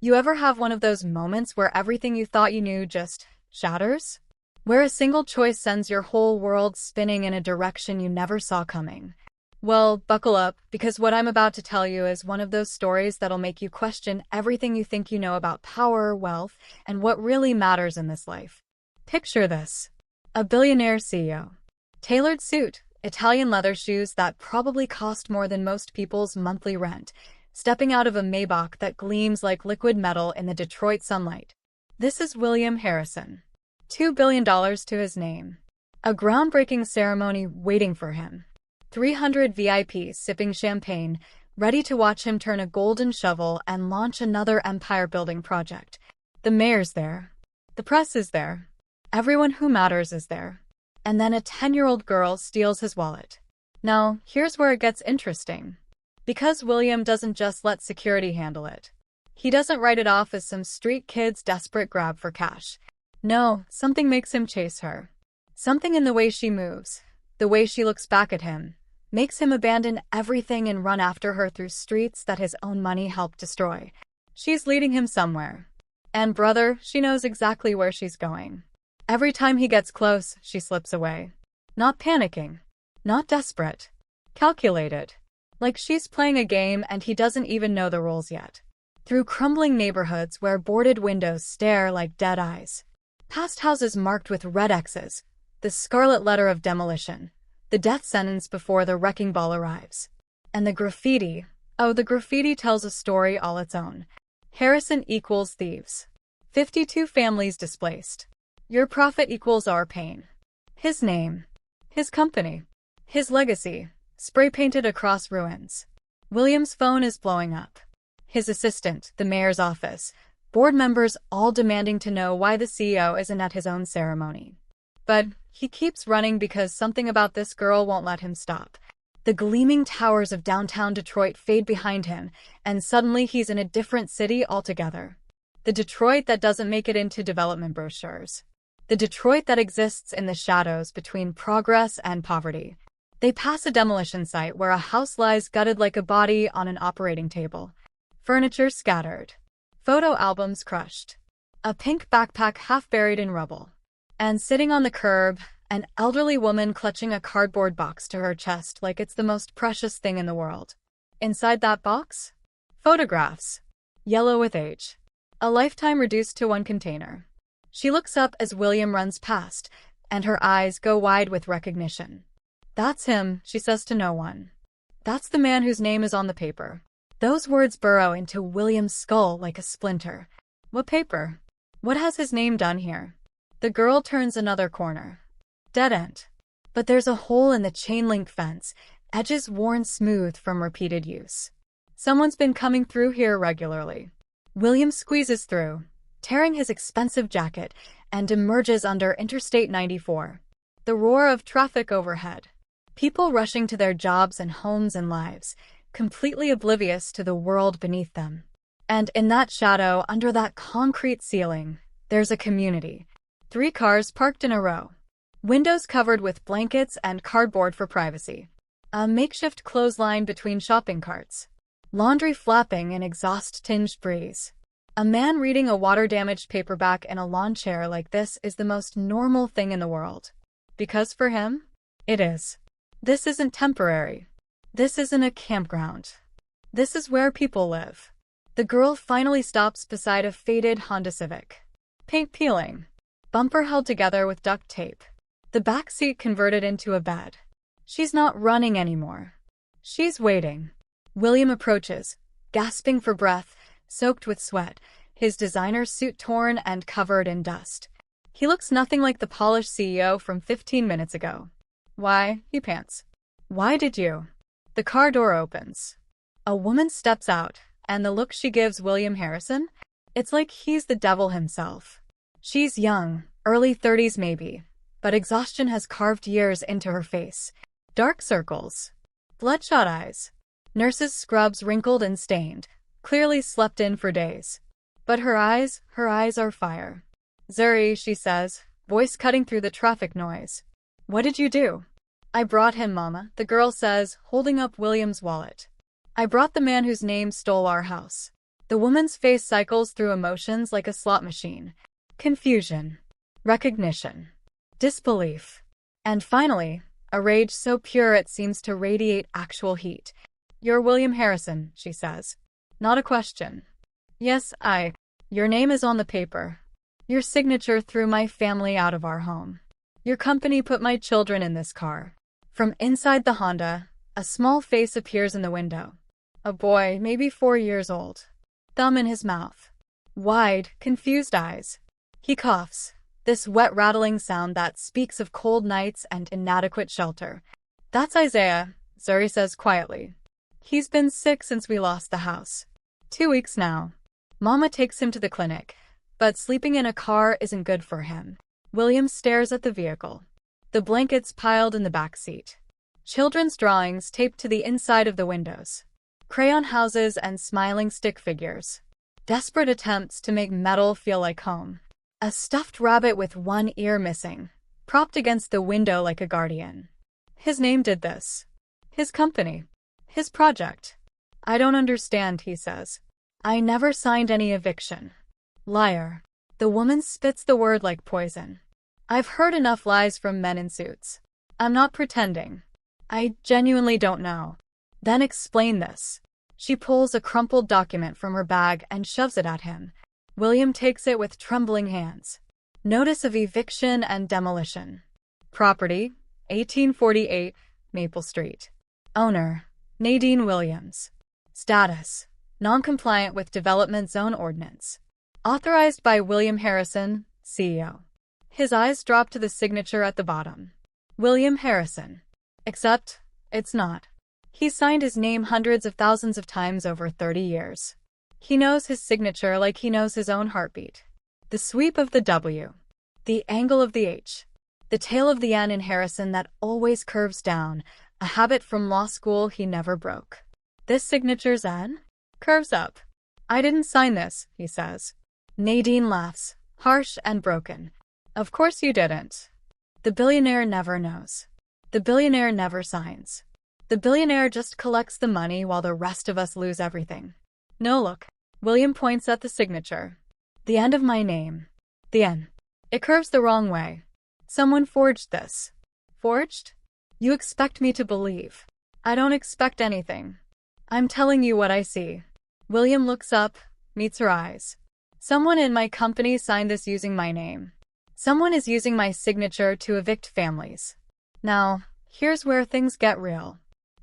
You ever have one of those moments where everything you thought you knew just shatters? Where a single choice sends your whole world spinning in a direction you never saw coming? Well, buckle up, because what I'm about to tell you is one of those stories that'll make you question everything you think you know about power, wealth, and what really matters in this life. Picture this. A billionaire CEO. Tailored suit, Italian leather shoes that probably cost more than most people's monthly rent, stepping out of a Maybach that gleams like liquid metal in the Detroit sunlight. This is William Harrison. $2 billion to his name. A groundbreaking ceremony waiting for him. 300 VIPs sipping champagne, ready to watch him turn a golden shovel and launch another empire-building project. The mayor's there. The press is there. Everyone who matters is there. And then a 10-year-old girl steals his wallet. Now, here's where it gets interesting. Because William doesn't just let security handle it. He doesn't write it off as some street kid's desperate grab for cash. No, something makes him chase her. Something in the way she moves, the way she looks back at him, makes him abandon everything and run after her through streets that his own money helped destroy. She's leading him somewhere. And brother, she knows exactly where she's going. Every time he gets close, she slips away. Not panicking. Not desperate. Calculated. Like she's playing a game and he doesn't even know the rules yet. Through crumbling neighborhoods where boarded windows stare like dead eyes. Past houses marked with red X's. The scarlet letter of demolition. The death sentence before the wrecking ball arrives. And the graffiti. Oh, the graffiti tells a story all its own. Harrison equals thieves. 52 families displaced. Your profit equals our pain. His name. His company. His legacy. Spray-painted across ruins. William's phone is blowing up. His assistant, the mayor's office. Board members all demanding to know why the CEO isn't at his own ceremony. But he keeps running because something about this girl won't let him stop. The gleaming towers of downtown Detroit fade behind him, and suddenly he's in a different city altogether. The Detroit that doesn't make it into development brochures. The Detroit that exists in the shadows between progress and poverty. They pass a demolition site where a house lies gutted like a body on an operating table. Furniture scattered. Photo albums crushed. A pink backpack half buried in rubble. And sitting on the curb, an elderly woman clutching a cardboard box to her chest like it's the most precious thing in the world. Inside that box? Photographs. Yellow with age. A lifetime reduced to one container. She looks up as William runs past, and her eyes go wide with recognition. That's him, she says to no one. That's the man whose name is on the paper. Those words burrow into William's skull like a splinter. What paper? What has his name done here? The girl turns another corner. Dead end. But there's a hole in the chain-link fence, edges worn smooth from repeated use. Someone's been coming through here regularly. William squeezes through, tearing his expensive jacket, and emerges under Interstate 94. The roar of traffic overhead. People rushing to their jobs and homes and lives, completely oblivious to the world beneath them. And in that shadow, under that concrete ceiling, there's a community. 3 cars parked in a row. Windows covered with blankets and cardboard for privacy. A makeshift clothesline between shopping carts. Laundry flapping in exhaust-tinged breeze. A man reading a water-damaged paperback in a lawn chair like this is the most normal thing in the world. Because for him, it is. This isn't temporary. This isn't a campground. This is where people live. The girl finally stops beside a faded Honda Civic. Paint peeling. Bumper held together with duct tape. The back seat converted into a bed. She's not running anymore. She's waiting. William approaches, gasping for breath, soaked with sweat, his designer suit torn and covered in dust. He looks nothing like the polished CEO from 15 minutes ago. Why, he pants. Why did you? The car door opens. A woman steps out, and the look she gives William Harrison? It's like he's the devil himself. She's young, early 30s maybe, but exhaustion has carved years into her face. Dark circles. Bloodshot eyes. Nurse's scrubs wrinkled and stained, clearly slept in for days. But her eyes are fire. Zuri, she says, voice cutting through the traffic noise. What did you do? I brought him, Mama, the girl says, holding up William's wallet. I brought the man whose name stole our house. The The woman's face cycles through emotions like a slot machine. Confusion, recognition, disbelief, and finally, a rage so pure it seems to radiate actual heat. "You're William Harrison," she says. Not a question. "Yes, Your name is on the paper. Your signature threw my family out of our home. Your company put my children in this car." From inside the Honda, a small face appears in the window. A boy, maybe 4 years old. Thumb in his mouth. Wide, confused eyes. He coughs, this wet rattling sound that speaks of cold nights and inadequate shelter. "That's Isaiah," Zuri says quietly. "He's been sick since we lost the house. 2 weeks now. Mama takes him to the clinic, but sleeping in a car isn't good for him." William stares at the vehicle. The blankets piled in the back seat. Children's drawings taped to the inside of the windows. Crayon houses and smiling stick figures. Desperate attempts to make metal feel like home. A stuffed rabbit with one ear missing, propped against the window like a guardian. His name did this. His company. His project. "I don't understand," he says. "I never signed any eviction." Liar. The woman spits the word like poison. "I've heard enough lies from men in suits. I'm not pretending. I genuinely don't know." "Then explain this." She pulls a crumpled document from her bag and shoves it at him. William takes it with trembling hands. Notice of eviction and demolition. Property, 1848, Maple Street. Owner, Nadine Williams. Status, non-compliant with Development Zone Ordinance. Authorized by William Harrison, CEO. His eyes drop to the signature at the bottom. William Harrison. Except, it's not. He's signed his name hundreds of thousands of times over 30 years. He knows his signature like he knows his own heartbeat. The sweep of the W. The angle of the H. The tail of the N in Harrison that always curves down, a habit from law school he never broke. This signature's N? Curves up. "I didn't sign this," he says. Nadine laughs, harsh and broken. "Of course you didn't. The billionaire never knows. The billionaire never signs. The billionaire just collects the money while the rest of us lose everything." "No, look." William points at the signature. "The end of my name. The N. It curves the wrong way. Someone forged this." "Forged? You expect me to believe." "I don't expect anything. I'm telling you what I see." William looks up, meets her eyes. "Someone in my company signed this using my name. Someone is using my signature to evict families. Now, here's where things get real.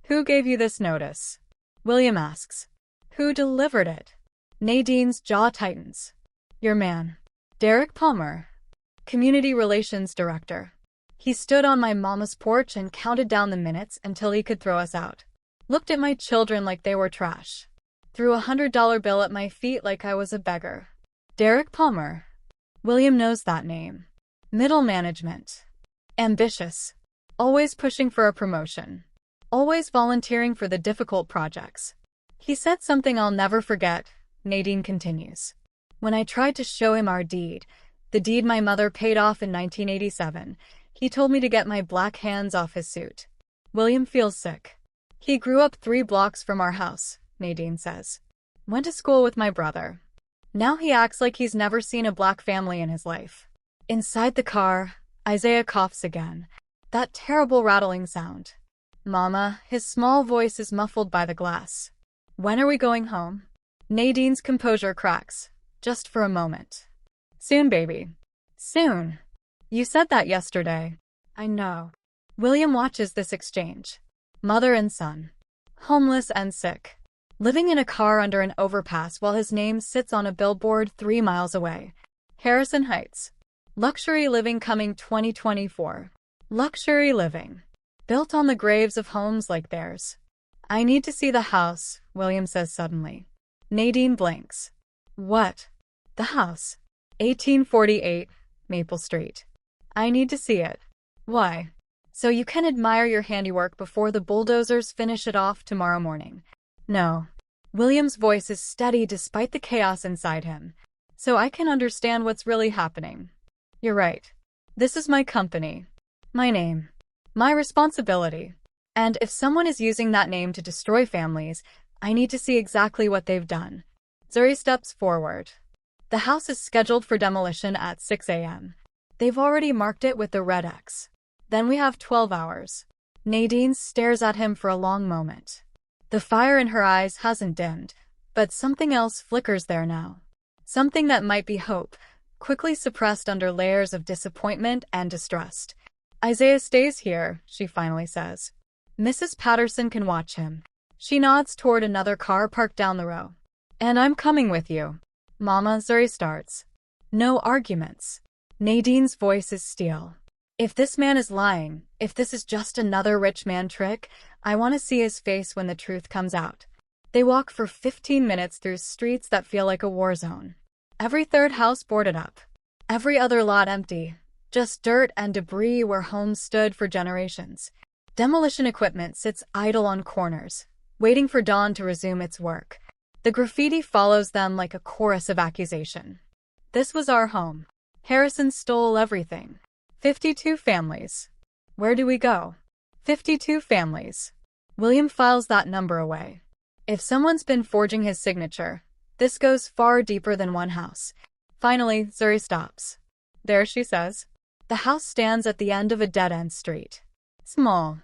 Who gave you this notice?" William asks. "Who delivered it?" Nadine's jaw tightens. "Your man. Derek Palmer. Community Relations Director. He stood on my mama's porch and counted down the minutes until he could throw us out. Looked at my children like they were trash. Threw a $100 bill at my feet like I was a beggar. Derek Palmer." William knows that name. Middle management. Ambitious. Always pushing for a promotion. Always volunteering for the difficult projects. "He said something I'll never forget," Nadine continues. "When I tried to show him our deed, the deed my mother paid off in 1987, he told me to get my black hands off his suit." William feels sick. "He grew up 3 blocks from our house," Nadine says. "Went to school with my brother. Now he acts like he's never seen a black family in his life." Inside the car, Isaiah coughs again. That terrible rattling sound. "Mama," his small voice is muffled by the glass. "When are we going home?" Nadine's composure cracks, just for a moment. "Soon, baby. Soon. You said that yesterday." "I know." William watches this exchange. Mother and son. Homeless and sick. Living in a car under an overpass while his name sits on a billboard 3 miles away. Harrison Heights. Luxury living coming 2024. Luxury living. Built on the graves of homes like theirs. "I need to see the house," William says suddenly. Nadine blinks. "What?" "The house. 1848, Maple Street. I need to see it." "Why?" "So you can admire your handiwork before the bulldozers finish it off tomorrow morning." "No." William's voice is steady despite the chaos inside him. "So I can understand what's really happening." "You're right. This is my company. My name. My responsibility. And if someone is using that name to destroy families, I need to see exactly what they've done. Zuri steps forward. The house is scheduled for demolition at 6 a.m. They've already marked it with the red X. Then we have 12 hours. Nadine stares at him for a long moment. The fire in her eyes hasn't dimmed, but something else flickers there now. Something that might be hope, quickly suppressed under layers of disappointment and distrust. Isaiah stays here, she finally says. Mrs. Patterson can watch him. She nods toward another car parked down the row. And I'm coming with you. Mama, Zuri starts. No arguments. Nadine's voice is steel. If this man is lying, if this is just another rich man trick, I want to see his face when the truth comes out. They walk for 15 minutes through streets that feel like a war zone. Every third house boarded up. Every other lot empty. Just dirt and debris where homes stood for generations. Demolition equipment sits idle on corners, waiting for dawn to resume its work. The graffiti follows them like a chorus of accusation. This was our home. Harrison stole everything. 52 families. Where do we go? 52 families. William files that number away. If someone's been forging his signature, this goes far deeper than one house. Finally, Zuri stops. There, she says. The house stands at the end of a dead-end street. Small.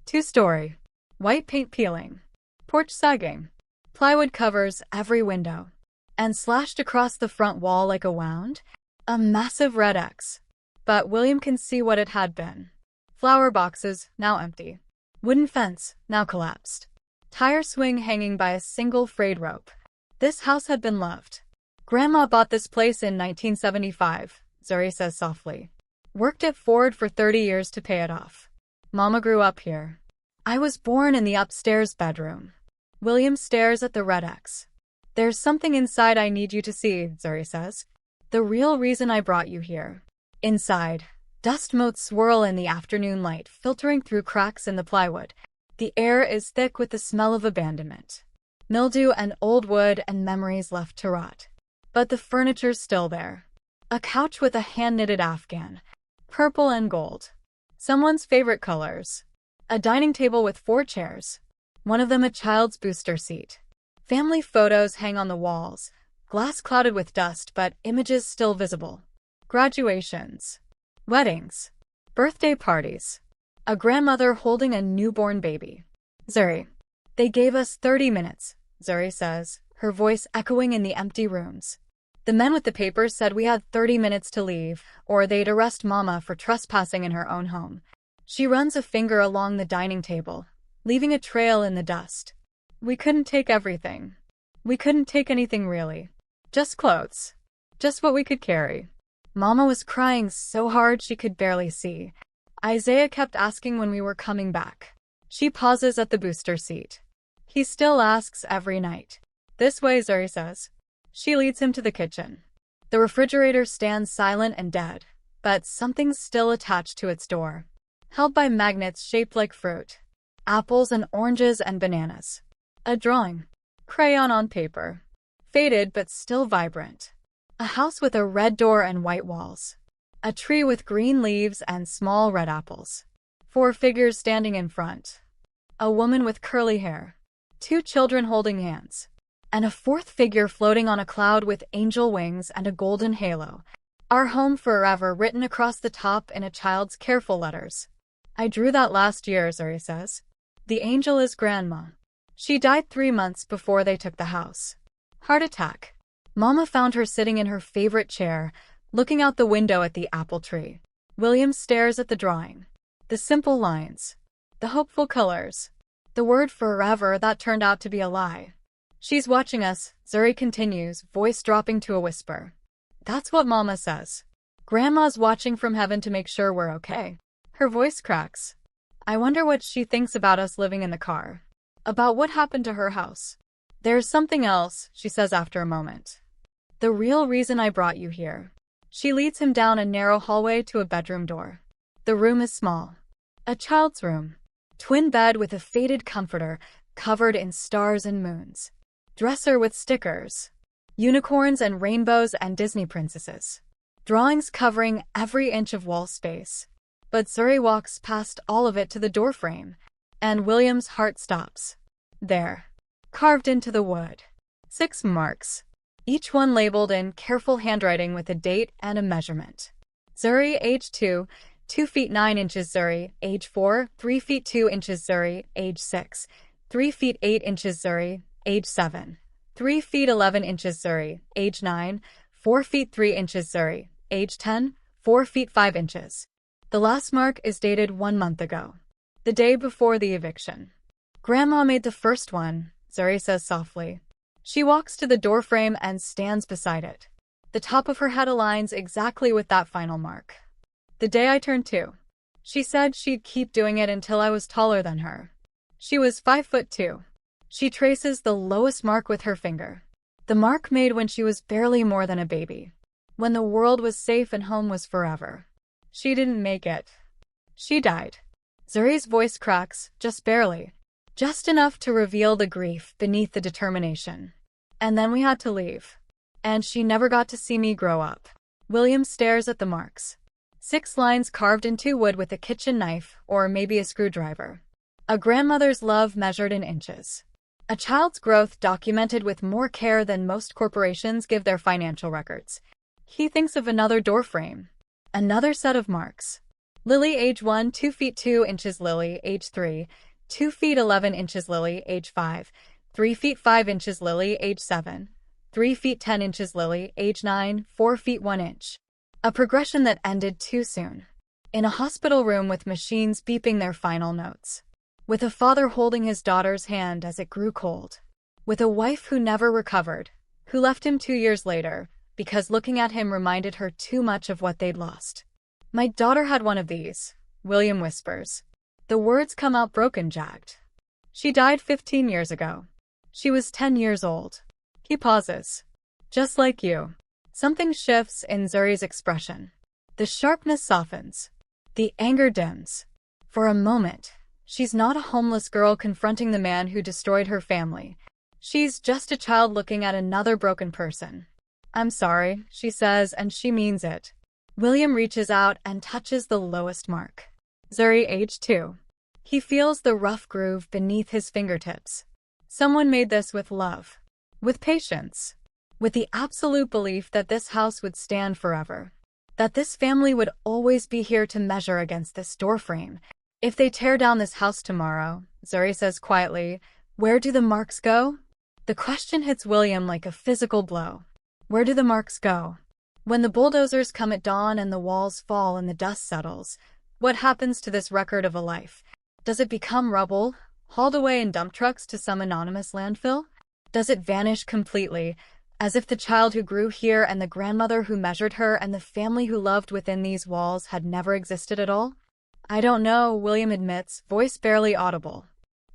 2-story. White paint peeling. Porch sagging. Plywood covers every window. And slashed across the front wall like a wound, a massive red X. But William can see what it had been. Flower boxes, now empty. Wooden fence, now collapsed. Tire swing hanging by a single frayed rope. This house had been loved. Grandma bought this place in 1975, Zuri says softly. Worked at Ford for 30 years to pay it off. Mama grew up here. I was born in the upstairs bedroom. William stares at the red X. There's something inside I need you to see, Zuri says. The real reason I brought you here. Inside, dust motes swirl in the afternoon light, filtering through cracks in the plywood. The air is thick with the smell of abandonment. Mildew and old wood and memories left to rot. But the furniture's still there. A couch with a hand-knitted Afghan. Purple and gold. Someone's favorite colors. A dining table with 4 chairs. One of them a child's booster seat. Family photos hang on the walls. Glass clouded with dust, but images still visible. Graduations. Weddings. Birthday parties. A grandmother holding a newborn baby. Zuri. They gave us 30 minutes, Zuri says, her voice echoing in the empty rooms. The men with the papers said we had 30 minutes to leave, or they'd arrest Mama for trespassing in her own home. She runs a finger along the dining table, leaving a trail in the dust. We couldn't take everything. We couldn't take anything really. Just clothes. Just what we could carry. Mama was crying so hard she could barely see. Isaiah kept asking when we were coming back. She pauses at the booster seat. He still asks every night. This way, Zuri says. She leads him to the kitchen. The refrigerator stands silent and dead, but something's still attached to its door. Held by magnets shaped like fruit. Apples and oranges and bananas. A drawing. Crayon on paper. Faded but still vibrant. A house with a red door and white walls. A tree with green leaves and small red apples. 4 figures standing in front. A woman with curly hair. 2 children holding hands. And a 4th figure floating on a cloud with angel wings and a golden halo. Our home forever written across the top in a child's careful letters. I drew that last year, Zuri says. The angel is Grandma. She died 3 months before they took the house. Heart attack. Mama found her sitting in her favorite chair, looking out the window at the apple tree. William stares at the drawing. The simple lines. The hopeful colors. The word forever that turned out to be a lie. She's watching us, Zuri continues, voice dropping to a whisper. That's what Mama says. Grandma's watching from heaven to make sure we're okay. Her voice cracks. I wonder what she thinks about us living in the car. About what happened to her house. There's something else, she says after a moment. The real reason I brought you here. She leads him down a narrow hallway to a bedroom door. The room is small. A child's room. Twin bed with a faded comforter, covered in stars and moons. Dresser with stickers. Unicorns and rainbows and Disney princesses. Drawings covering every inch of wall space. But Zuri walks past all of it to the doorframe, and William's heart stops. There. Carved into the wood. 6 marks. each one labeled in careful handwriting with a date and a measurement. Zuri, age 2, 2 feet 9 inches. Zuri, age 4, 3 feet 2 inches. Zuri, age 6, 3 feet 8 inches. Zuri, age 7, 3 feet 11 inches. Zuri, age 9, 4 feet 3 inches. Zuri, age 10, 4 feet 5 inches. The last mark is dated 1 month ago, the day before the eviction. Grandma made the first one, Zuri says softly. She walks to the doorframe and stands beside it. The top of her head aligns exactly with that final mark. The day I turned 2. She said she'd keep doing it until I was taller than her. She was 5'2". She traces the lowest mark with her finger. The mark made when she was barely more than a baby. When the world was safe and home was forever. She didn't make it. She died. Zuri's voice cracks, just barely. Just enough to reveal the grief beneath the determination. And then we had to leave. And she never got to see me grow up. William stares at the marks. 6 lines carved into wood with a kitchen knife, or maybe a screwdriver. A grandmother's love measured in inches. A child's growth documented with more care than most corporations give their financial records. He thinks of another doorframe. Another set of marks. Lily, age 1, 2 feet 2 inches. Lily, age 3, 2 feet 11 inches. Lily, age 5, 3 feet 5 inches. Lily, age 7, 3 feet 10 inches. Lily, age 9, 4 feet 1 inch. A progression that ended too soon. In a hospital room with machines beeping their final notes. With a father holding his daughter's hand as it grew cold. With a wife who never recovered, who left him 2 years later, because looking at him reminded her too much of what they'd lost. My daughter had one of these, William whispers. The words come out broken, jagged. She died 15 years ago. She was 10 years old. He pauses. Just like you. Something shifts in Zuri's expression. The sharpness softens. The anger dims. For a moment, she's not a homeless girl confronting the man who destroyed her family. She's just a child looking at another broken person. I'm sorry, she says, and she means it. William reaches out and touches the lowest mark. Zuri, age 2. He feels the rough groove beneath his fingertips. Someone made this with love. With patience. With the absolute belief that this house would stand forever. That this family would always be here to measure against this doorframe. If they tear down this house tomorrow, Zuri says quietly, where do the marks go? The question hits William like a physical blow. Where do the marks go? When the bulldozers come at dawn and the walls fall and the dust settles, what happens to this record of a life? Does it become rubble, hauled away in dump trucks to some anonymous landfill? Does it vanish completely, as if the child who grew here and the grandmother who measured her and the family who loved within these walls had never existed at all? I don't know, William admits, voice barely audible.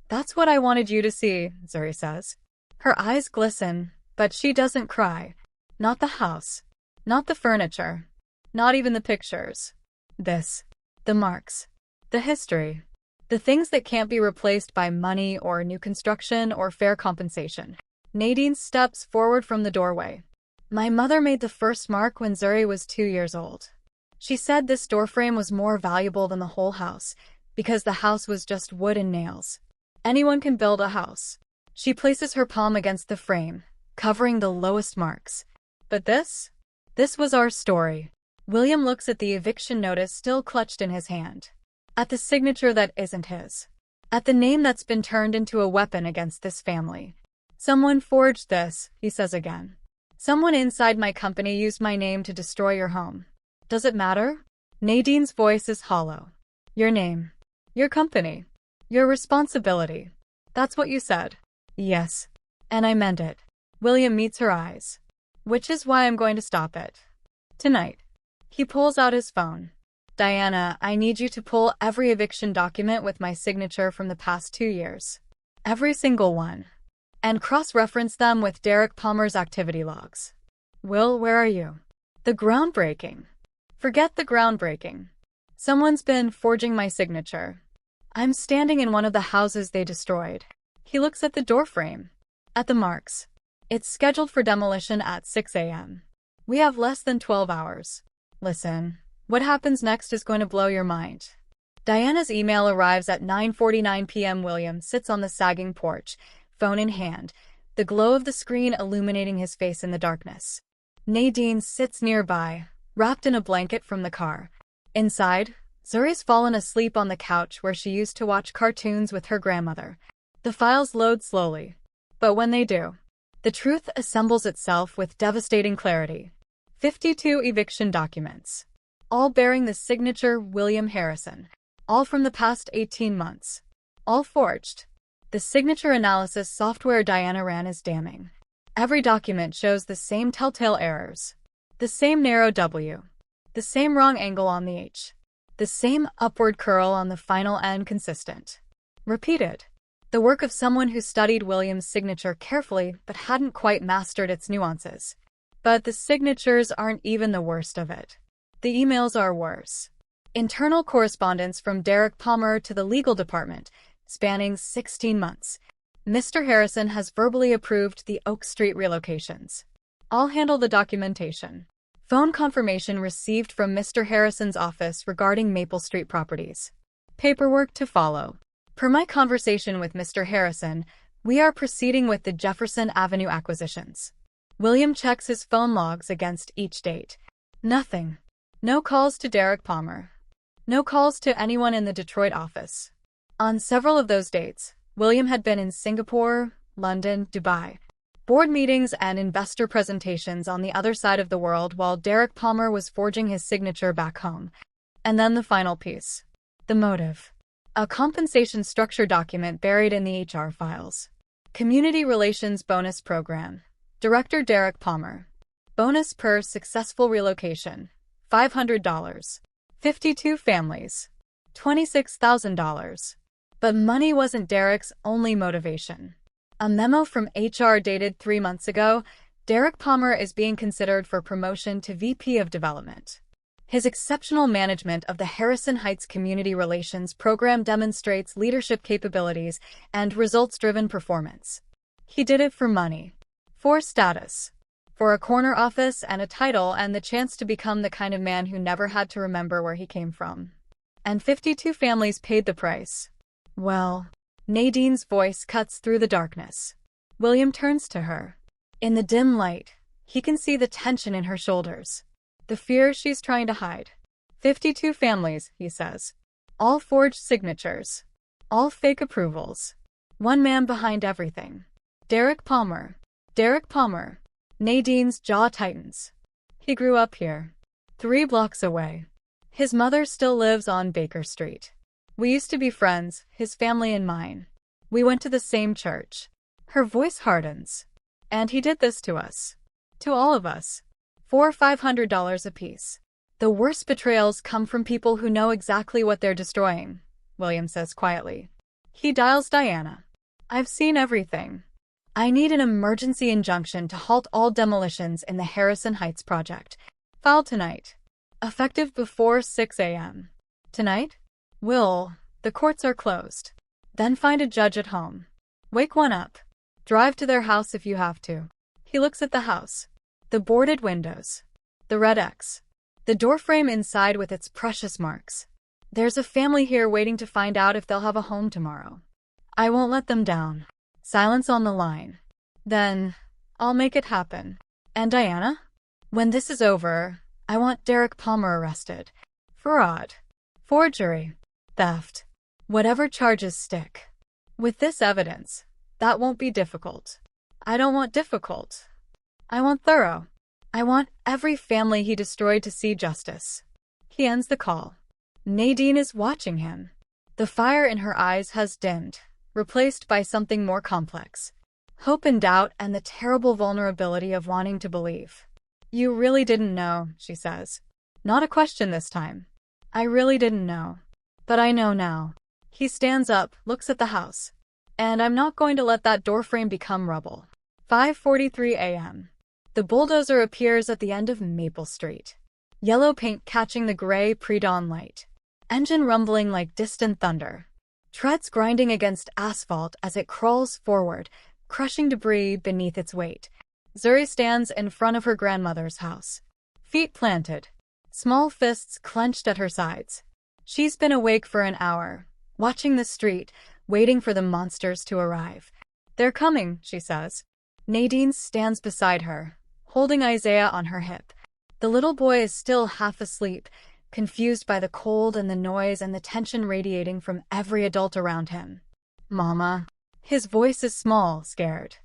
That's what I wanted you to see, Zuri says. Her eyes glisten, but she doesn't cry. Not the house. Not the furniture. Not even the pictures. This. The marks. The history. The things that can't be replaced by money or new construction or fair compensation. Nadine steps forward from the doorway. My mother made the first mark when Zuri was 2 years old. She said this doorframe was more valuable than the whole house, because the house was just wood and nails. Anyone can build a house. She places her palm against the frame, covering the lowest marks. But this was our story. William looks at the eviction notice still clutched in his hand. At the signature that isn't his. At the name that's been turned into a weapon against this family. Someone forged this, he says again. Someone inside my company used my name to destroy your home. Does it matter? Nadine's voice is hollow. Your name. Your company. Your responsibility. That's what you said. Yes. And I meant it. William meets her eyes. Which is why I'm going to stop it. Tonight. He pulls out his phone. Diana, I need you to pull every eviction document with my signature from the past 2 years. Every single one. And cross-reference them with Derek Palmer's activity logs. Will, where are you? The groundbreaking. Forget the groundbreaking. Someone's been forging my signature. I'm standing in one of the houses they destroyed. He looks at the doorframe. At the marks. It's scheduled for demolition at 6 a.m. We have less than 12 hours. Listen, what happens next is going to blow your mind. Diana's email arrives at 9:49 p.m. William sits on the sagging porch, phone in hand, the glow of the screen illuminating his face in the darkness. Nadine sits nearby, wrapped in a blanket from the car. Inside, Zuri's fallen asleep on the couch where she used to watch cartoons with her grandmother. The files load slowly, but when they do, the truth assembles itself with devastating clarity. 52 eviction documents, all bearing the signature William Harrison, all from the past 18 months, all forged. The signature analysis software Diana ran is damning. Every document shows the same telltale errors, the same narrow W, the same wrong angle on the H, the same upward curl on the final N consistent. Repeated. The work of someone who studied William's signature carefully but hadn't quite mastered its nuances. But the signatures aren't even the worst of it. The emails are worse. Internal correspondence from Derek Palmer to the legal department, spanning 16 months. Mr. Harrison has verbally approved the Oak Street relocations. I'll handle the documentation. Phone confirmation received from Mr. Harrison's office regarding Maple Street properties. Paperwork to follow. Per my conversation with Mr. Harrison, we are proceeding with the Jefferson Avenue acquisitions. William checks his phone logs against each date. Nothing. No calls to Derek Palmer. No calls to anyone in the Detroit office. On several of those dates, William had been in Singapore, London, Dubai. Board meetings and investor presentations on the other side of the world while Derek Palmer was forging his signature back home. And then the final piece. The motive. A compensation structure document buried in the HR files. Community Relations Bonus Program. Director Derek Palmer. Bonus per successful relocation. $500. 52 families. $26,000. But money wasn't Derek's only motivation. A memo from HR dated 3 months ago, Derek Palmer is being considered for promotion to VP of Development. His exceptional management of the Harrison Heights Community Relations program demonstrates leadership capabilities and results-driven performance. He did it for money, for status, for a corner office and a title and the chance to become the kind of man who never had to remember where he came from. And 52 families paid the price. Well, Nadine's voice cuts through the darkness. William turns to her. In the dim light, he can see the tension in her shoulders. The fear she's trying to hide. 52 families, he says. All forged signatures. All fake approvals. One man behind everything. Derek Palmer. Derek Palmer. Nadine's jaw tightens. He grew up here. 3 blocks away. His mother still lives on Baker Street. We used to be friends, his family and mine. We went to the same church. Her voice hardens. And he did this to us. To all of us. $400 or $500 apiece. The worst betrayals come from people who know exactly what they're destroying, William says quietly. He dials Diana. I've seen everything. I need an emergency injunction to halt all demolitions in the Harrison Heights project. Filed tonight. Effective before 6 a.m. Tonight? Will, the courts are closed. Then find a judge at home. Wake one up. Drive to their house if you have to. He looks at the house. The boarded windows. The red X. The doorframe inside with its precious marks. There's a family here waiting to find out if they'll have a home tomorrow. I won't let them down. Silence on the line. Then, I'll make it happen. And Diana? When this is over, I want Derek Palmer arrested. Fraud. Forgery. Theft. Whatever charges stick. With this evidence, that won't be difficult. I don't want difficult. I want thorough. I want every family he destroyed to see justice. He ends the call. Nadine is watching him. The fire in her eyes has dimmed, replaced by something more complex. Hope and doubt and the terrible vulnerability of wanting to believe. You really didn't know, she says. Not a question this time. I really didn't know. But I know now. He stands up, looks at the house. And I'm not going to let that doorframe become rubble. 5:43 a.m. The bulldozer appears at the end of Maple Street. Yellow paint catching the gray pre-dawn light. Engine rumbling like distant thunder. Treads grinding against asphalt as it crawls forward, crushing debris beneath its weight. Zuri stands in front of her grandmother's house. Feet planted. Small fists clenched at her sides. She's been awake for an hour, watching the street, waiting for the monsters to arrive. They're coming, she says. Nadine stands beside her, holding Isaiah on her hip. The little boy is still half asleep, confused by the cold and the noise and the tension radiating from every adult around him. Mama. His voice is small, scared.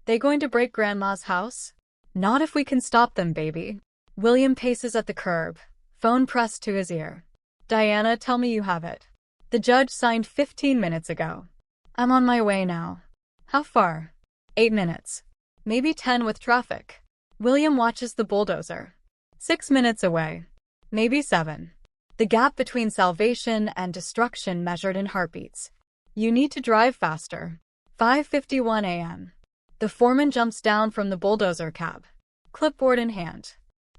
They going to break Grandma's house? Not if we can stop them, baby. William paces at the curb, phone pressed to his ear. Diana, tell me you have it. The judge signed 15 minutes ago. I'm on my way now. How far? 8 minutes. Maybe 10 with traffic. William watches the bulldozer. 6 minutes away. Maybe 7. The gap between salvation and destruction measured in heartbeats. You need to drive faster. 5:51 a.m. The foreman jumps down from the bulldozer cab, clipboard in hand,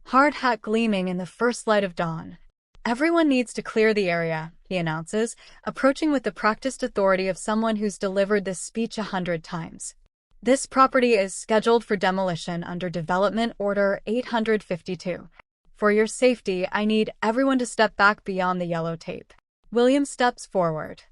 hard hat gleaming in the first light of dawn. Everyone needs to clear the area, he announces, approaching with the practiced authority of someone who's delivered this speech 100 times. This property is scheduled for demolition under Development Order 852. For your safety, I need everyone to step back beyond the yellow tape. William steps forward.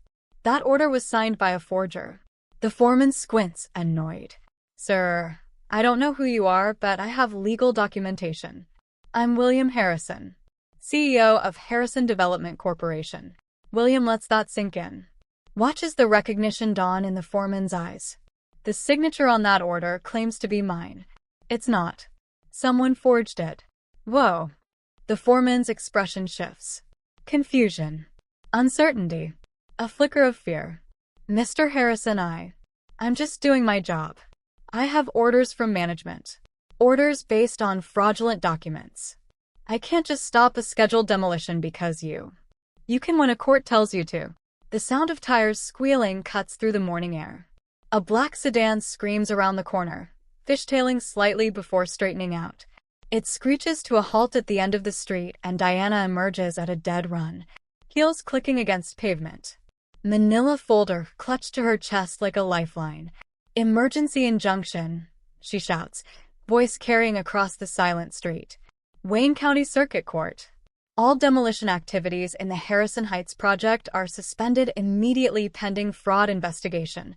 That order was signed by a forger. The foreman squints, annoyed. Sir, I don't know who you are, but I have legal documentation. I'm William Harrison, CEO of Harrison Development Corporation. William lets that sink in. Watches the recognition dawn in the foreman's eyes. The signature on that order claims to be mine. It's not. Someone forged it. Whoa. The foreman's expression shifts. Confusion. Uncertainty. A flicker of fear. Mr. Harrison, I'm just doing my job. I have orders from management. Orders based on fraudulent documents. I can't just stop a scheduled demolition because you can when a court tells you to. The sound of tires squealing cuts through the morning air. A black sedan screams around the corner, fishtailing slightly before straightening out. It screeches to a halt at the end of the street, and Diana emerges at a dead run, heels clicking against pavement. Manila folder clutched to her chest like a lifeline. Emergency injunction, she shouts, voice carrying across the silent street. Wayne County Circuit Court. All demolition activities in the Harrison Heights project are suspended immediately pending fraud investigation.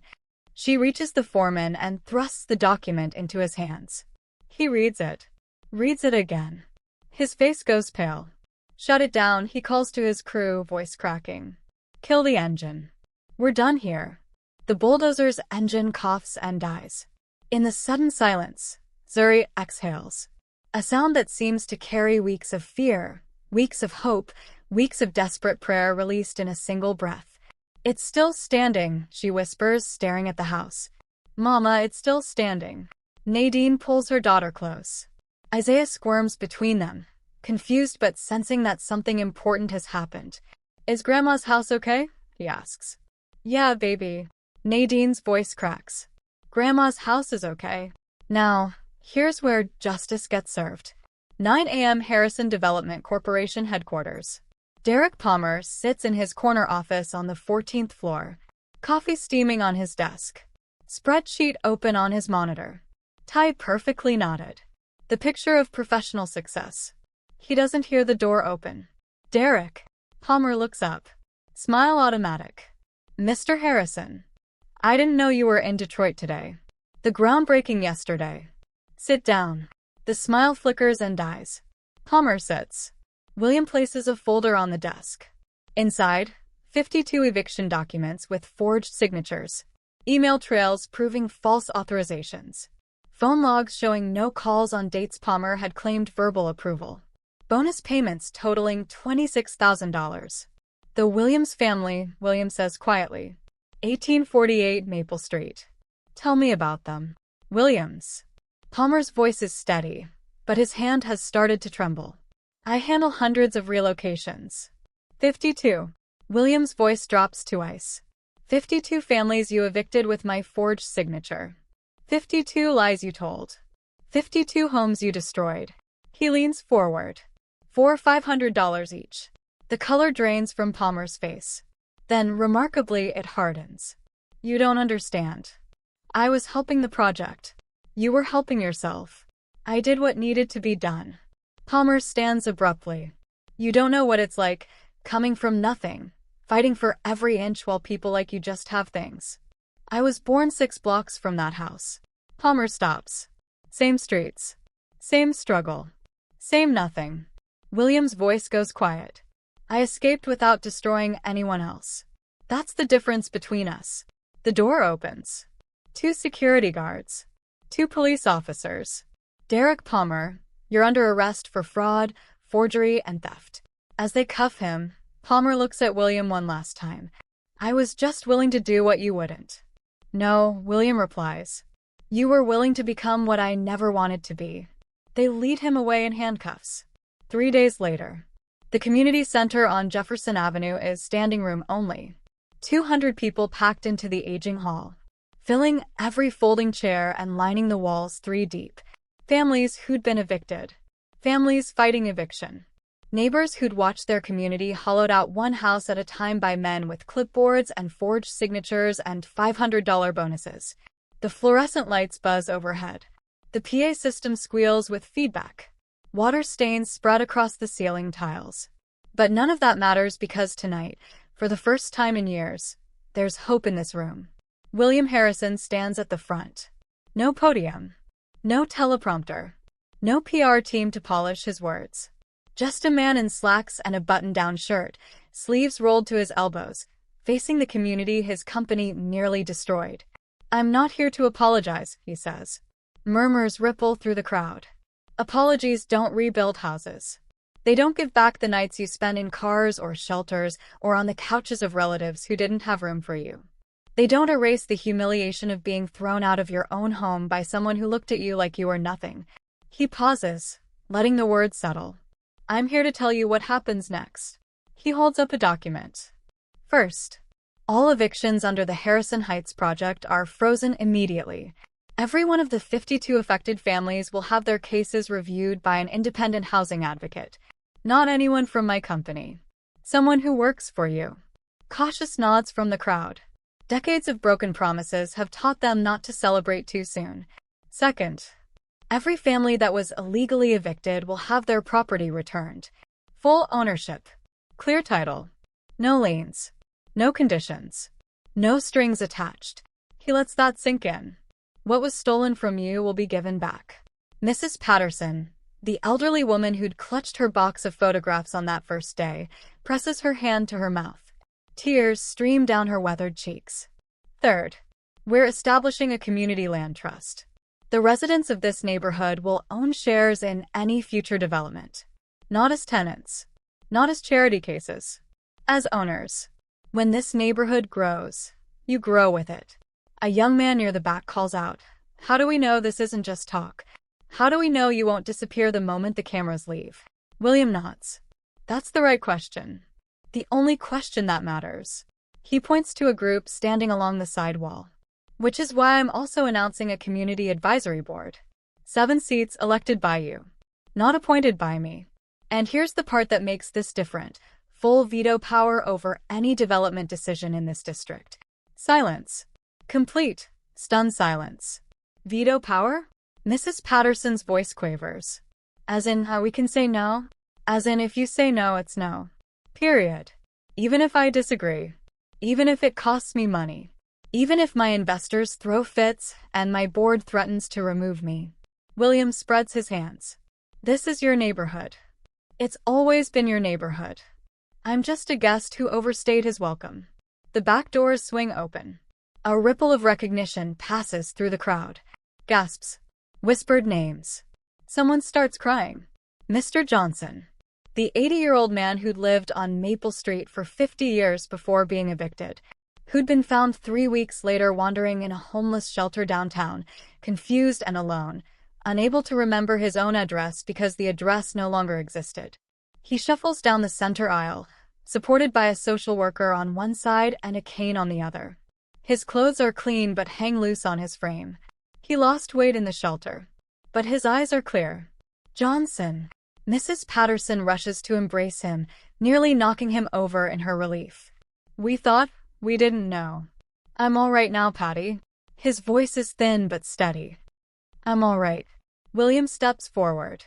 She reaches the foreman and thrusts the document into his hands. He reads it again. His face goes pale. Shut it down, he calls to his crew, voice cracking. Kill the engine. We're done here. The bulldozer's engine coughs and dies. In the sudden silence, Zuri exhales. A sound that seems to carry weeks of fear, weeks of hope, weeks of desperate prayer released in a single breath. It's still standing, she whispers, staring at the house. Mama, it's still standing. Nadine pulls her daughter close. Isaiah squirms between them, confused but sensing that something important has happened. Is Grandma's house okay? He asks. Yeah, baby. Nadine's voice cracks. Grandma's house is okay. Now, here's where justice gets served. 9 a.m. Harrison Development Corporation headquarters. Derek Palmer sits in his corner office on the 14th floor, coffee steaming on his desk, spreadsheet open on his monitor, tie perfectly knotted. The picture of professional success. He doesn't hear the door open. Derek. Palmer looks up. Smile automatic. Mr. Harrison. I didn't know you were in Detroit today. The groundbreaking yesterday. Sit down. The smile flickers and dies. Palmer sits. William places a folder on the desk. Inside, 52 eviction documents with forged signatures. Email trails proving false authorizations. Phone logs showing no calls on dates Palmer had claimed verbal approval. Bonus payments totaling $26,000. The Williams family, William says quietly. 1848 Maple Street. Tell me about them. Williams. Palmer's voice is steady, but his hand has started to tremble. I handle hundreds of relocations. 52. William's voice drops to ice. 52 families you evicted with my forged signature. 52 lies you told. 52 homes you destroyed. He leans forward. $400 $500 each. The color drains from Palmer's face. Then, remarkably, it hardens. You don't understand. I was helping the project. You were helping yourself. I did what needed to be done. Palmer stands abruptly. You don't know what it's like, coming from nothing, fighting for every inch while people like you just have things. I was born 6 blocks from that house. Palmer stops. Same streets. Same struggle. Same nothing. William's voice goes quiet. I escaped without destroying anyone else. That's the difference between us. The door opens. 2 security guards. 2 police officers. Derek Palmer, you're under arrest for fraud, forgery, and theft. As they cuff him, Palmer looks at William one last time. I was just willing to do what you wouldn't. No, William replies. You were willing to become what I never wanted to be. They lead him away in handcuffs. 3 days later, the community center on Jefferson Avenue is standing room only. 200 people packed into the aging hall, filling every folding chair and lining the walls 3 deep. Families who'd been evicted. Families fighting eviction. Neighbors who'd watched their community hollowed out one house at a time by men with clipboards and forged signatures and $500 bonuses. The fluorescent lights buzz overhead. The PA system squeals with feedback. Water stains spread across the ceiling tiles. But none of that matters because tonight, for the first time in years, there's hope in this room. William Harrison stands at the front. No podium. No teleprompter. No PR team to polish his words. Just a man in slacks and a button-down shirt, sleeves rolled to his elbows, facing the community his company nearly destroyed. I'm not here to apologize, he says. Murmurs ripple through the crowd. Apologies don't rebuild houses. They don't give back the nights you spent in cars or shelters or on the couches of relatives who didn't have room for you. They don't erase the humiliation of being thrown out of your own home by someone who looked at you like you were nothing. He pauses, letting the words settle. I'm here to tell you what happens next. He holds up a document. First, all evictions under the Harrison Heights project are frozen immediately. Every one of the 52 affected families will have their cases reviewed by an independent housing advocate. Not anyone from my company. Someone who works for you. Cautious nods from the crowd. Decades of broken promises have taught them not to celebrate too soon. Second, every family that was illegally evicted will have their property returned. Full ownership. Clear title. No liens. No conditions. No strings attached. He lets that sink in. What was stolen from you will be given back. Mrs. Patterson, the elderly woman who'd clutched her box of photographs on that first day, presses her hand to her mouth. Tears stream down her weathered cheeks. Third, we're establishing a community land trust. The residents of this neighborhood will own shares in any future development. Not as tenants. Not as charity cases. As owners. When this neighborhood grows, you grow with it. A young man near the back calls out, How do we know this isn't just talk? How do we know you won't disappear the moment the cameras leave? William nods. That's the right question. The only question that matters. He points to a group standing along the side wall. Which is why I'm also announcing a community advisory board. 7 seats elected by you. Not appointed by me. And here's the part that makes this different. Full veto power over any development decision in this district. Silence. Complete, stunned silence. Veto power? Mrs. Patterson's voice quavers. As in, we can say no? As in, if you say no, it's no. Period. Even if I disagree. Even if it costs me money. Even if my investors throw fits and my board threatens to remove me. William spreads his hands. This is your neighborhood. It's always been your neighborhood. I'm just a guest who overstayed his welcome. The back doors swing open. A ripple of recognition passes through the crowd. Gasps. Whispered names. Someone starts crying. Mr. Johnson. The 80-year-old man who'd lived on Maple Street for 50 years before being evicted. Who'd been found 3 weeks later wandering in a homeless shelter downtown, confused and alone, unable to remember his own address because the address no longer existed. He shuffles down the center aisle, supported by a social worker on one side and a cane on the other. His clothes are clean but hang loose on his frame. He lost weight in the shelter. But his eyes are clear. Johnson. Mrs. Patterson rushes to embrace him, nearly knocking him over in her relief. We thought we didn't know. I'm all right now, Patty. His voice is thin but steady. I'm all right. William steps forward.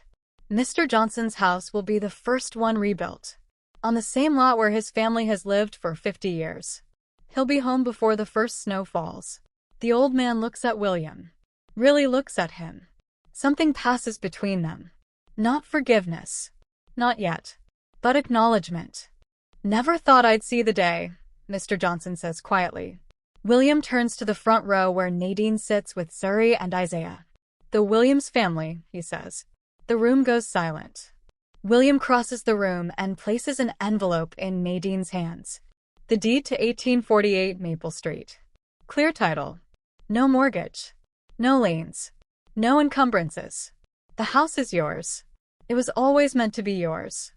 Mr. Johnson's house will be the first one rebuilt. On the same lot where his family has lived for 50 years. He'll be home before the first snow falls. The old man looks at William. really looks at him. Something passes between them. Not forgiveness. Not yet. But acknowledgement. Never thought I'd see the day, Mr. Johnson says quietly. William turns to the front row where Nadine sits with Zuri and Isaiah. The Williams family, he says. The room goes silent. William crosses the room and places an envelope in Nadine's hands. The deed to 1848 Maple Street. Clear title. No mortgage. No liens. No encumbrances. The house is yours. It was always meant to be yours.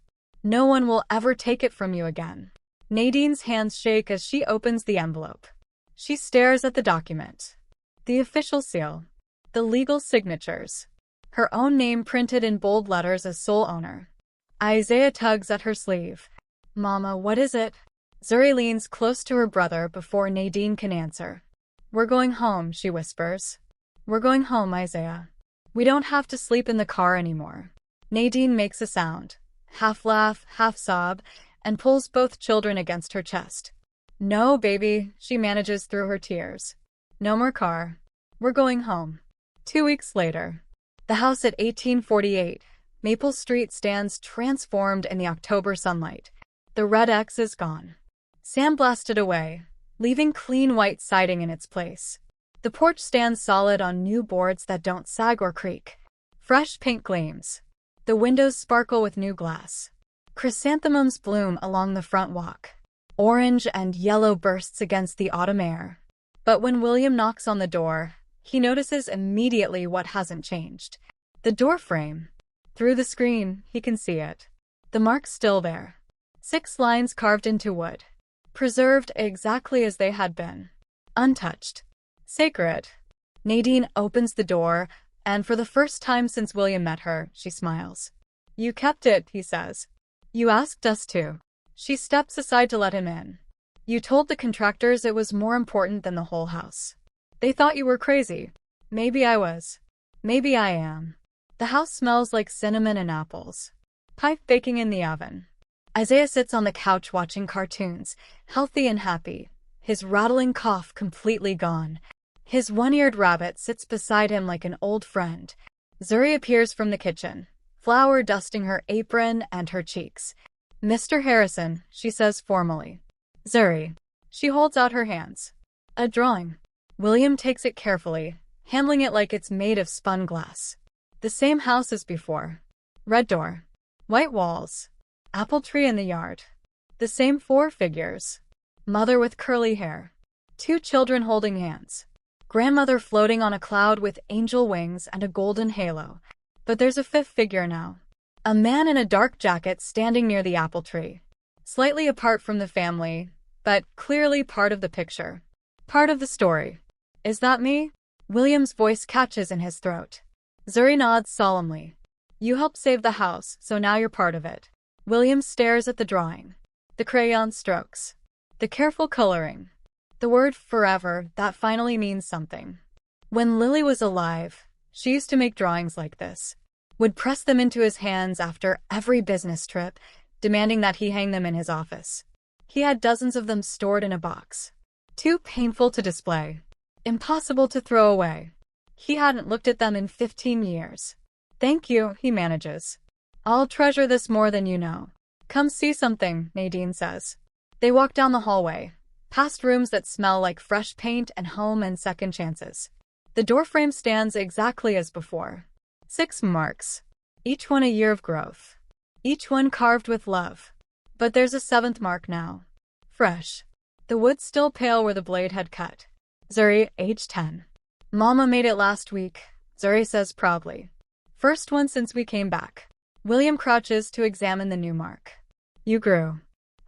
No one will ever take it from you again. Nadine's hands shake as she opens the envelope. She stares at the document. The official seal. The legal signatures. Her own name printed in bold letters as sole owner. Isaiah tugs at her sleeve. Mama, what is it? Zuri leans close to her brother before Nadine can answer. We're going home, she whispers. We're going home, Isaiah. We don't have to sleep in the car anymore. Nadine makes a sound, half laugh, half sob, and pulls both children against her chest. No, baby, she manages through her tears. No more car. We're going home. 2 weeks later. The house at 1848 Maple Street stands transformed in the October sunlight. The red X is gone. Sandblasted away, leaving clean white siding in its place. The porch stands solid on new boards that don't sag or creak. Fresh paint gleams. The windows sparkle with new glass. Chrysanthemums bloom along the front walk. Orange and yellow bursts against the autumn air. But when William knocks on the door, he notices immediately what hasn't changed. The door frame. Through the screen, he can see it. The mark's still there. 6 lines carved into wood. Preserved exactly as they had been. Untouched. Sacred. Nadine opens the door, and for the first time since William met her, she smiles. You kept it, he says. You asked us to. She steps aside to let him in. You told the contractors it was more important than the whole house. They thought you were crazy. Maybe I was. Maybe I am. The house smells like cinnamon and apples. Pie baking in the oven. Isaiah sits on the couch watching cartoons, healthy and happy, his rattling cough completely gone. His one-eared rabbit sits beside him like an old friend. Zuri appears from the kitchen, flour dusting her apron and her cheeks. Mr. Harrison, she says formally. Zuri. She holds out her hands. A drawing. William takes it carefully, handling it like it's made of spun glass. The same house as before. Red door. White walls. Apple tree in the yard. The same 4 figures. Mother with curly hair. 2 children holding hands. Grandmother floating on a cloud with angel wings and a golden halo. But there's a 5th figure now. A man in a dark jacket standing near the apple tree. Slightly apart from the family, but clearly part of the picture. Part of the story. Is that me? William's voice catches in his throat. Zuri nods solemnly. You helped save the house, so now you're part of it. William stares at the drawing. The crayon strokes. The careful coloring. The word forever, that finally means something. When Lily was alive, she used to make drawings like this. Would press them into his hands after every business trip, demanding that he hang them in his office. He had dozens of them stored in a box. Too painful to display. Impossible to throw away. He hadn't looked at them in 15 years. Thank you, he manages. I'll treasure this more than you know. Come see something, Nadine says. They walk down the hallway, past rooms that smell like fresh paint and home and second chances. The doorframe stands exactly as before. 6 marks. Each one a year of growth. Each one carved with love. But there's a 7th mark now. Fresh. The wood still pale where the blade had cut. Zuri, age 10. Mama made it last week, Zuri says proudly. First one since we came back. William crouches to examine the new mark. You grew.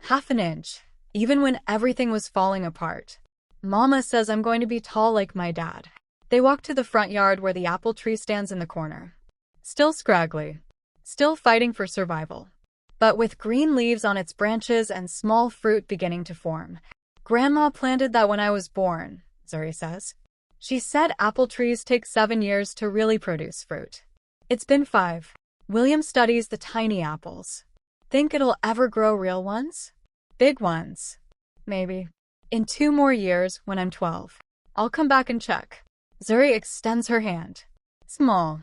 Half an inch, even when everything was falling apart. Mama says I'm going to be tall like my dad. They walk to the front yard where the apple tree stands in the corner. Still scraggly. Still fighting for survival. But with green leaves on its branches and small fruit beginning to form. Grandma planted that when I was born, Zuri says. She said apple trees take 7 years to really produce fruit. It's been 5. William studies the tiny apples. Think it'll ever grow real ones? Big ones. Maybe. In 2 more years, when I'm 12. I'll come back and check. Zuri extends her hand. Small,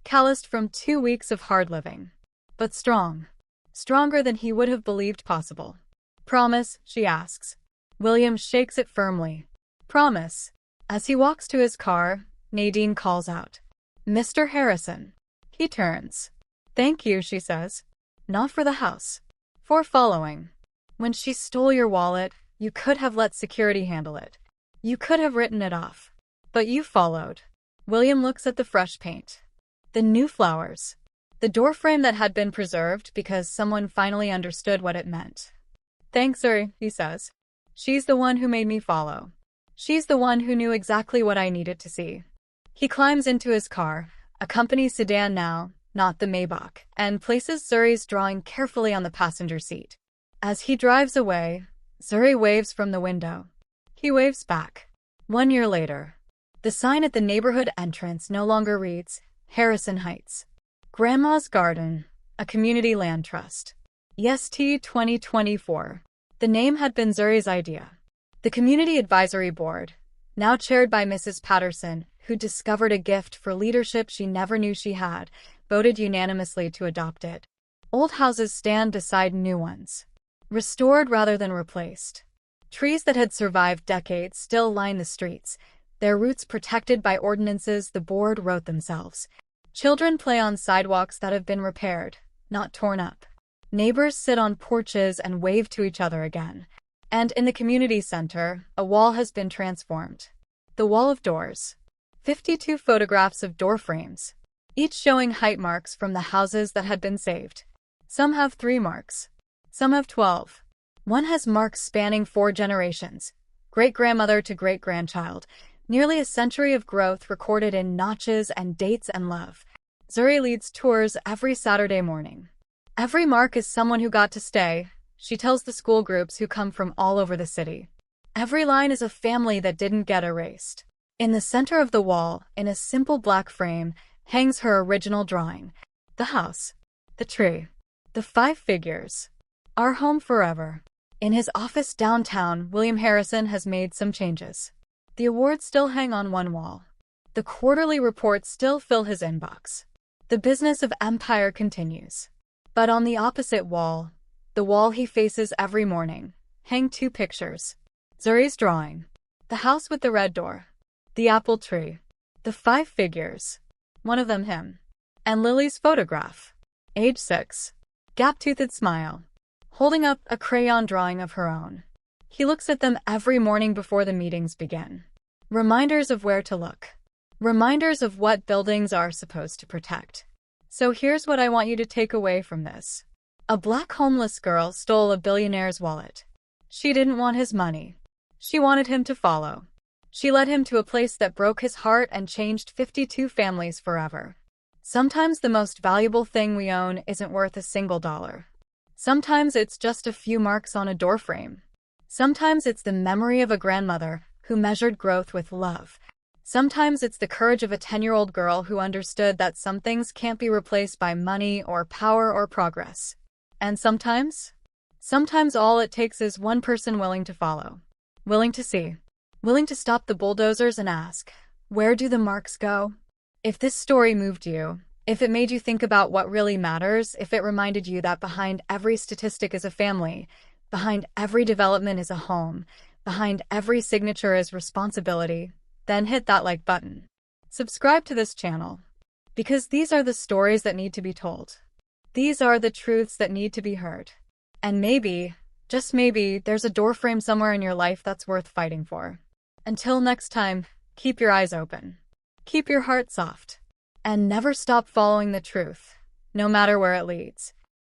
calloused from 2 weeks of hard living. But strong. Stronger than he would have believed possible. Promise, she asks. William shakes it firmly. Promise. As he walks to his car, Nadine calls out. Mr. Harrison. He turns. Thank you, she says. Not for the house. For following. When she stole your wallet, you could have let security handle it. You could have written it off. But you followed. William looks at the fresh paint. The new flowers. The doorframe that had been preserved because someone finally understood what it meant. Thanks, Zuri, he says. She's the one who made me follow. She's the one who knew exactly what I needed to see. He climbs into his car, a company sedan now, not the Maybach, and places Zuri's drawing carefully on the passenger seat. As he drives away, Zuri waves from the window. He waves back. 1 year later. The sign at the neighborhood entrance no longer reads, Harrison Heights. Grandma's Garden, a community land trust. EST 2024. The name had been Zuri's idea. The Community Advisory Board, now chaired by Mrs. Patterson, who discovered a gift for leadership she never knew she had, voted unanimously to adopt it. Old houses stand beside new ones. Restored rather than replaced. Trees that had survived decades still line the streets, their roots protected by ordinances the board wrote themselves. Children play on sidewalks that have been repaired, not torn up. Neighbors sit on porches and wave to each other again. And in the community center, a wall has been transformed. The wall of doors. 52 photographs of door frames, each showing height marks from the houses that had been saved. Some have 3 marks. Some have 12. One has marks spanning 4 generations, great-grandmother to great-grandchild, nearly a century of growth recorded in notches and dates and love. Zuri leads tours every Saturday morning. Every mark is someone who got to stay, she tells the school groups who come from all over the city. Every line is a family that didn't get erased. In the center of the wall, in a simple black frame, hangs her original drawing. The house. The tree. The 5 figures. Our home forever. In his office downtown, William Harrison has made some changes. The awards still hang on one wall. The quarterly reports still fill his inbox. The business of empire continues. But on the opposite wall, the wall he faces every morning, hang 2 pictures. Zuri's drawing. The house with the red door. The apple tree. The 5 figures. One of them him. And Lily's photograph. Age 6. Gap-toothed smile. Holding up a crayon drawing of her own. He looks at them every morning before the meetings begin. Reminders of where to look. Reminders of what buildings are supposed to protect. So here's what I want you to take away from this. A black homeless girl stole a billionaire's wallet. She didn't want his money. She wanted him to follow. She led him to a place that broke his heart and changed 52 families forever. Sometimes the most valuable thing we own isn't worth a single dollar. Sometimes it's just a few marks on a doorframe. Sometimes it's the memory of a grandmother who measured growth with love. Sometimes it's the courage of a 10-year-old girl who understood that some things can't be replaced by money or power or progress. And sometimes all it takes is one person willing to follow, willing to see, willing to stop the bulldozers and ask, where do the marks go? If this story moved you, if it made you think about what really matters, if it reminded you that behind every statistic is a family, behind every development is a home, behind every signature is responsibility, then hit that like button. Subscribe to this channel. Because these are the stories that need to be told. These are the truths that need to be heard. And maybe, just maybe, there's a doorframe somewhere in your life that's worth fighting for. Until next time, keep your eyes open. Keep your heart soft. And never stop following the truth, no matter where it leads.